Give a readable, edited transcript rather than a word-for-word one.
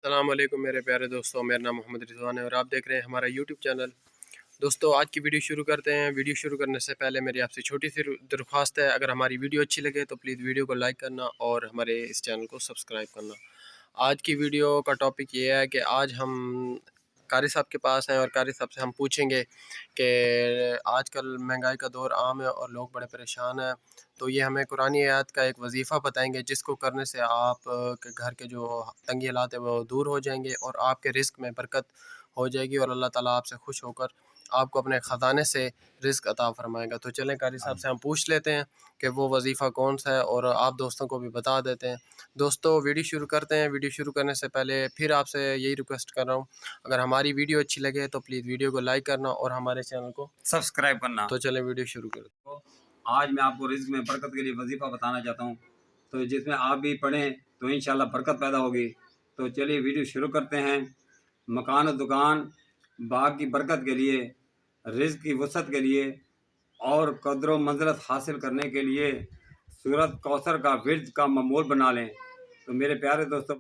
السلام علیکم میرے پیارے دوستوں، میرا نام محمد رضوان ہے اور آپ دیکھ رہے ہیں ہمارا یوٹیوب چینل۔ دوستوں آج کی ویڈیو شروع کرتے ہیں۔ ویڈیو شروع کرنے سے پہلے میری آپ سے چھوٹی سی درخواست ہے، اگر ہماری ویڈیو اچھی لگے تو پلیز ویڈیو کو لائک کرنا اور ہمارے اس چینل کو سبسکرائب کرنا۔ آج کی ویڈیو کا ٹاپک یہ ہے کہ آج ہم قاری صاحب کے پاس ہیں اور قاری صاحب سے ہم پوچھیں گے کہ آج کل مہنگائی کا دور عام ہے اور لوگ بڑے پریشان ہیں، تو یہ ہمیں قرآن آیات کا ایک وظیفہ بتائیں گے جس کو کرنے سے آپ کے گھر کے جو تنگی حالات ہیں وہ دور ہو جائیں گے اور آپ کے رزق میں برکت ہو جائے گی اور اللہ تعالیٰ آپ سے خوش ہو کر آپ کو اپنے خزانے سے رزق عطا فرمائے گا۔ تو چلیں قاری صاحب سے ہم پوچھ لیتے ہیں کہ وہ وظیفہ کون سا ہے اور آپ دوستوں کو بھی بتا دیتے ہیں۔ دوستو ویڈیو شروع کرتے ہیں۔ ویڈیو شروع کرنے سے پہلے پھر آپ سے یہی ریکویسٹ کر رہا ہوں، اگر ہماری ویڈیو اچھی لگے تو پلیز ویڈیو کو لائک کرنا اور ہمارے چینل کو سبسکرائب کرنا۔ تو چلیں ویڈیو شروع کرتے ہیں۔ آج میں آپ کو رزق میں برکت کے لیے وظیفہ بتانا چاہتا ہوں، تو جس میں آپ بھی پڑھیں تو انشاءاللہ برکت پیدا ہوگی۔ تو چلیے ویڈیو شروع کرتے ہیں۔ مکان و دکان باغ کی برکت کے لیے، رزق کی وسعت کے لیے اور قدر و منزلت حاصل کرنے کے لیے سورۃ کوثر کا ورد کا معمول بنا لیں۔ تو میرے پیارے دوستوں